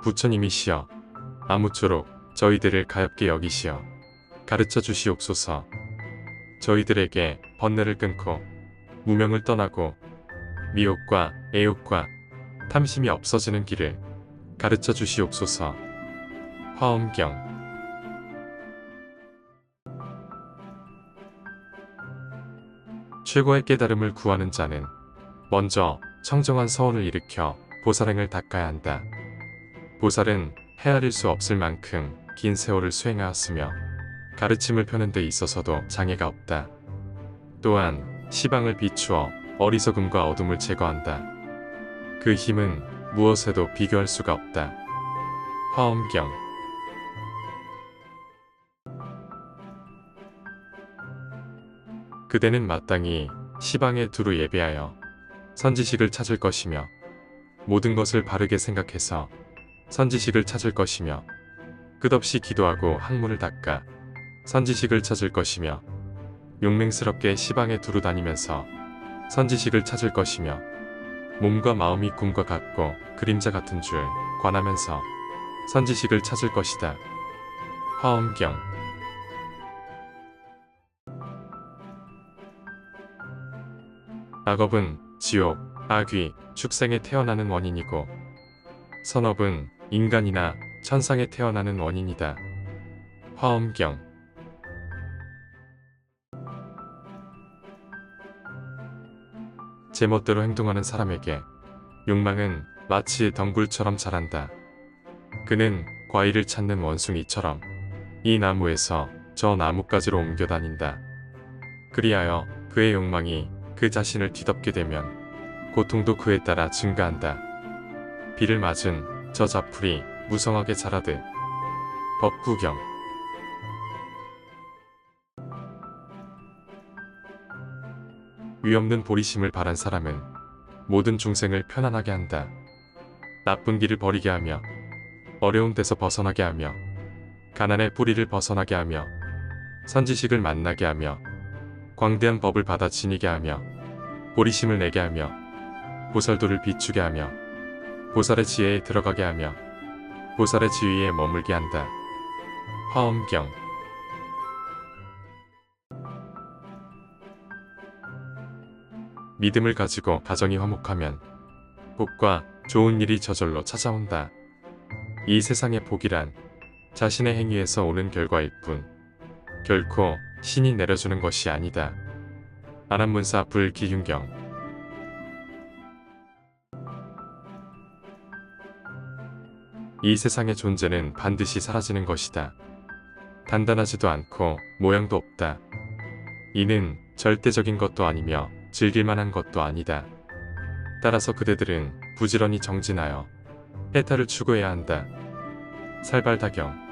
부처님이시여 아무쪼록 저희들을 가엾게 여기시어 가르쳐 주시옵소서. 저희들에게 번뇌를 끊고 무명을 떠나고 미혹과 애욕과 탐심이 없어지는 길을 가르쳐 주시옵소서. 화엄경. 최고의 깨달음을 구하는 자는 먼저 청정한 서원을 일으켜 보살행을 닦아야 한다. 보살은 헤아릴 수 없을 만큼 긴 세월을 수행하였으며 가르침을 펴는 데 있어서도 장애가 없다. 또한 시방을 비추어 어리석음과 어둠을 제거한다. 그 힘은 무엇에도 비교할 수가 없다. 화엄경. 그대는 마땅히 시방에 두루 예배하여 선지식을 찾을 것이며 모든 것을 바르게 생각해서 선지식을 찾을 것이며 끝없이 기도하고 학문을 닦아 선지식을 찾을 것이며 용맹스럽게 시방에 두루 다니면서 선지식을 찾을 것이며 몸과 마음이 꿈과 같고 그림자 같은 줄 관하면서 선지식을 찾을 것이다. 화엄경. 악업은 지옥, 악귀, 축생에 태어나는 원인이고 선업은 인간이나 천상에 태어나는 원인이다. 화엄경. 제멋대로 행동하는 사람에게 욕망은 마치 덩굴처럼 자란다. 그는 과일을 찾는 원숭이처럼 이 나무에서 저 나무까지로 옮겨 다닌다. 그리하여 그의 욕망이 그 자신을 뒤덮게 되면 고통도 그에 따라 증가한다. 비를 맞은 저 자풀이 무성하게 자라듯. 법구경. 위없는 보리심을 바란 사람은 모든 중생을 편안하게 한다. 나쁜 길을 버리게 하며 어려운 데서 벗어나게 하며 가난의 뿌리를 벗어나게 하며 선지식을 만나게 하며 광대한 법을 받아 지니게 하며 보리심을 내게 하며 보살도를 비추게 하며 보살의 지혜에 들어가게 하며 보살의 지위에 머물게 한다. 화엄경. 믿음을 가지고 가정이 화목하면 복과 좋은 일이 저절로 찾아온다. 이 세상의 복이란 자신의 행위에서 오는 결과일 뿐 결코 신이 내려주는 것이 아니다. 안암문사 불기흉경. 이 세상의 존재는 반드시 사라지는 것이다. 단단하지도 않고 모양도 없다. 이는 절대적인 것도 아니며 즐길만한 것도 아니다. 따라서 그대들은 부지런히 정진하여 해탈을 추구해야 한다. 살발다경.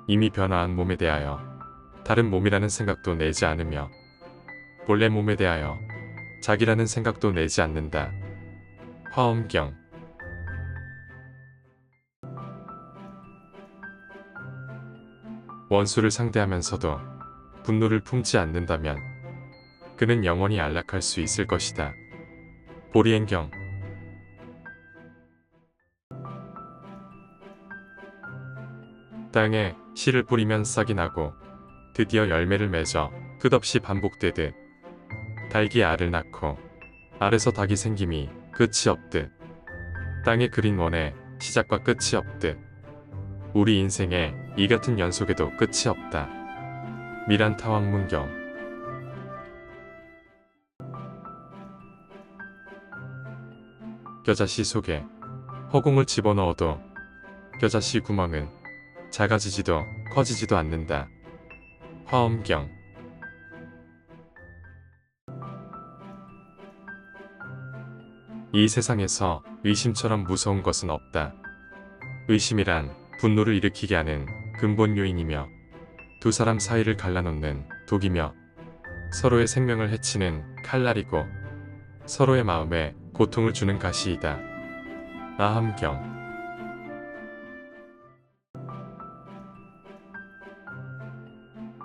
이미 변화한 몸에 대하여 다른 몸이라는 생각도 내지 않으며 본래 몸에 대하여 자기라는 생각도 내지 않는다. 화엄경. 원수를 상대하면서도 분노를 품지 않는다면 그는 영원히 안락할 수 있을 것이다. 보리행경. 땅에 씨를 뿌리면 싹이 나고 드디어 열매를 맺어 끝없이 반복되듯 닭이 알을 낳고 알에서 닭이 생김이 끝이 없듯 땅에 그린 원에 시작과 끝이 없듯 우리 인생에 이 같은 연속에도 끝이 없다. 미란타왕문경. 겨자씨 속에 허공을 집어넣어도 겨자씨 구멍은 작아지지도 커지지도 않는다. 화엄경. 이 세상에서 의심처럼 무서운 것은 없다. 의심이란 분노를 일으키게 하는 근본 요인이며 두 사람 사이를 갈라놓는 독이며 서로의 생명을 해치는 칼날이고 서로의 마음에 고통을 주는 가시이다. 아함경.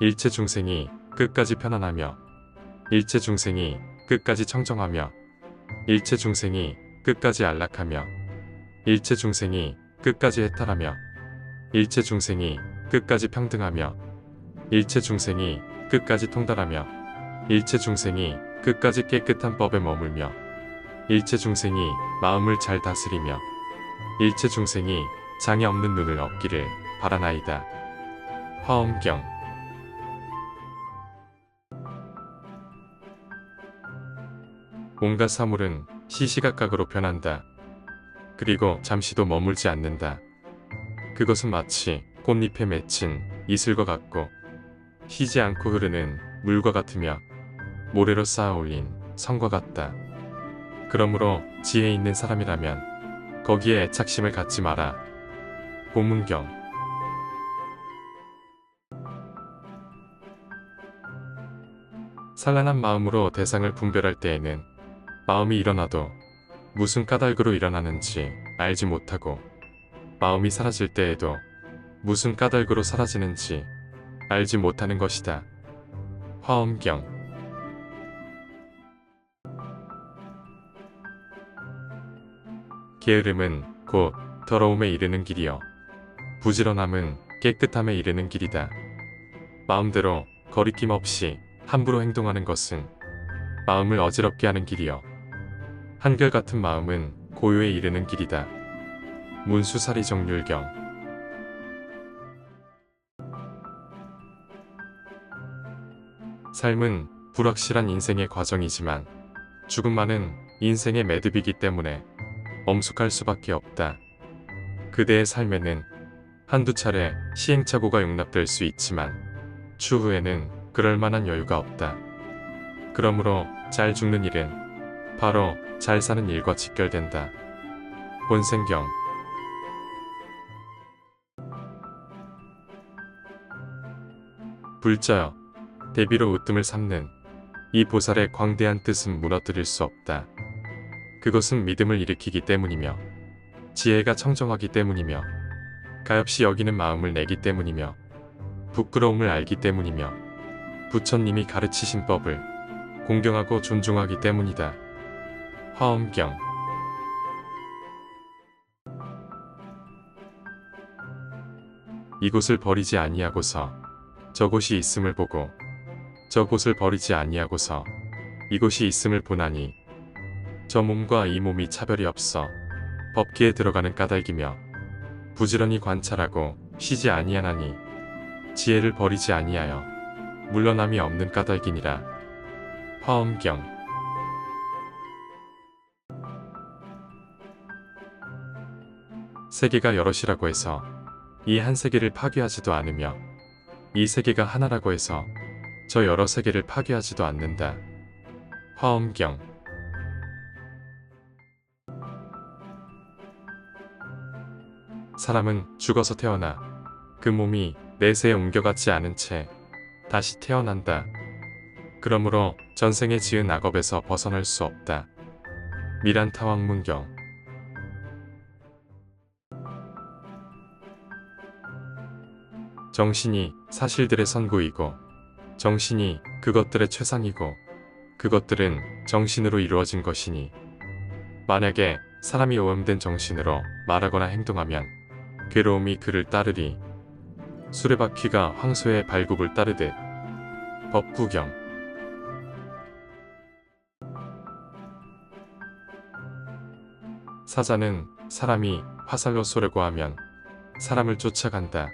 일체 중생이 끝까지 편안하며 일체 중생이 끝까지 청정하며 일체 중생이 끝까지 안락하며 일체 중생이 끝까지 해탈하며 일체 중생이 끝까지 평등하며 일체 중생이 끝까지 통달하며 일체 중생이 끝까지 깨끗한 법에 머물며 일체 중생이 마음을 잘 다스리며 일체 중생이 장애 없는 눈을 얻기를 바라나이다. 화엄경. 온갖 사물은 시시각각으로 변한다. 그리고 잠시도 머물지 않는다. 그것은 마치 꽃잎에 맺힌 이슬과 같고 쉬지 않고 흐르는 물과 같으며 모래로 쌓아 올린 성과 같다. 그러므로 지혜 있는 사람이라면 거기에 애착심을 갖지 마라. 고문경. 산란한 마음으로 대상을 분별할 때에는 마음이 일어나도 무슨 까닭으로 일어나는지 알지 못하고 마음이 사라질 때에도 무슨 까닭으로 사라지는지 알지 못하는 것이다. 화엄경. 게으름은 곧 더러움에 이르는 길이요 부지런함은 깨끗함에 이르는 길이다. 마음대로 거리낌 없이 함부로 행동하는 것은 마음을 어지럽게 하는 길이요 한결같은 마음은 고요에 이르는 길이다. 문수사리 정률경. 삶은 불확실한 인생의 과정이지만 죽음만은 인생의 매듭이기 때문에 엄숙할 수밖에 없다. 그대의 삶에는 한두 차례 시행착오가 용납될 수 있지만 추후에는 그럴 만한 여유가 없다. 그러므로 잘 죽는 일은 바로 잘 사는 일과 직결된다. 본생경. 불자여, 대비로 으뜸을 삼는 이 보살의 광대한 뜻은 무너뜨릴 수 없다. 그것은 믿음을 일으키기 때문이며 지혜가 청정하기 때문이며 가엾이 여기는 마음을 내기 때문이며 부끄러움을 알기 때문이며 부처님이 가르치신 법을 공경하고 존중하기 때문이다. 화엄경. 이곳을 버리지 아니하고서 저곳이 있음을 보고 저곳을 버리지 아니하고서 이곳이 있음을 보나니 저 몸과 이 몸이 차별이 없어 법기에 들어가는 까닭이며 부지런히 관찰하고 쉬지 아니하나니 지혜를 버리지 아니하여 물러남이 없는 까닭이니라. 화엄경. 세계가 여럿이라고 해서 이 한 세계를 파괴하지도 않으며 이 세계가 하나라고 해서 저 여러 세계를 파괴하지도 않는다. 화엄경. 사람은 죽어서 태어나 그 몸이 내세에 옮겨갔지 않은 채 다시 태어난다. 그러므로 전생에 지은 악업에서 벗어날 수 없다. 미란타왕문경. 정신이 사실들의 선구이고 정신이 그것들의 최상이고 그것들은 정신으로 이루어진 것이니 만약에 사람이 오염된 정신으로 말하거나 행동하면 괴로움이 그를 따르리. 수레바퀴가 황소의 발굽을 따르듯. 법구경. 사자는 사람이 화살로 쏘려고 하면 사람을 쫓아간다.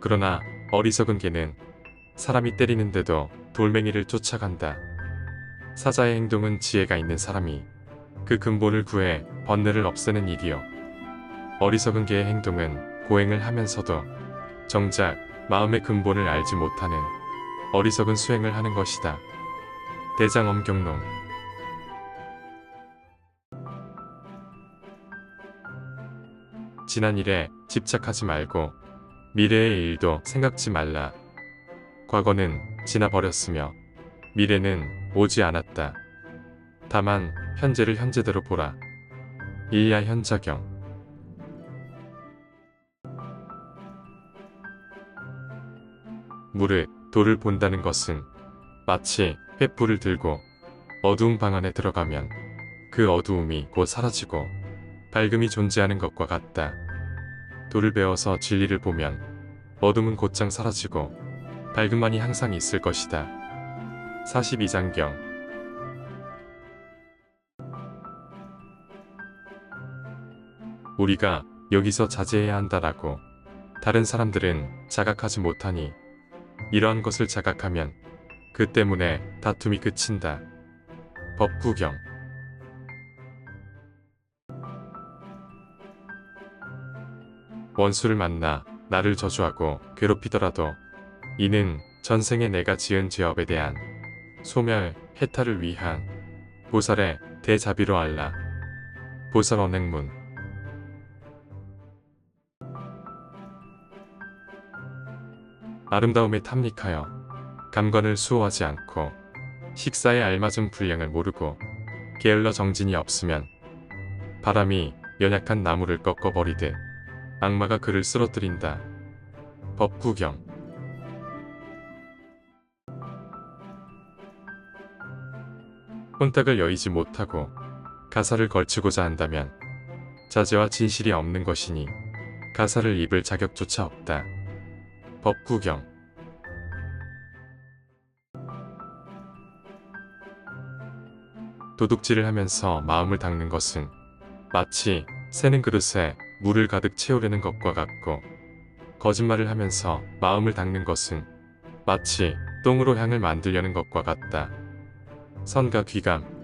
그러나 어리석은 개는 사람이 때리는데도 돌멩이를 쫓아간다. 사자의 행동은 지혜가 있는 사람이 그 근본을 구해 번뇌를 없애는 일이요 어리석은 개의 행동은 고행을 하면서도 정작 마음의 근본을 알지 못하는 어리석은 수행을 하는 것이다. 대장엄경론. 지난 일에 집착하지 말고 미래의 일도 생각지 말라. 과거는 지나버렸으며 미래는 오지 않았다. 다만 현재를 현재대로 보라. 일야 현자경. 무릇 도를 본다는 것은 마치 횃불을 들고 어두운 방 안에 들어가면 그 어두움이 곧 사라지고 밝음이 존재하는 것과 같다. 도를 배워서 진리를 보면 어둠은 곧장 사라지고 밝음만이 항상 있을 것이다. 42장경. 우리가 여기서 자제해야 한다라고 다른 사람들은 자각하지 못하니 이러한 것을 자각하면 그 때문에 다툼이 그친다. 법구경. 원수를 만나 나를 저주하고 괴롭히더라도 이는 전생에 내가 지은 죄업에 대한 소멸, 해탈을 위한 보살의 대자비로 알라. 보살 언행문. 아름다움에 탐닉하여 감관을 수호하지 않고 식사에 알맞은 분량을 모르고 게을러 정진이 없으면 바람이 연약한 나무를 꺾어버리듯 악마가 그를 쓰러뜨린다. 법구경. 혼탁을 여의지 못하고 가사를 걸치고자 한다면 자제와 진실이 없는 것이니 가사를 입을 자격조차 없다. 법구경. 도둑질을 하면서 마음을 닦는 것은 마치 새는 그릇에 물을 가득 채우려는 것과 같고, 거짓말을 하면서 마음을 닦는 것은 마치 똥으로 향을 만들려는 것과 같다. 선가 귀감.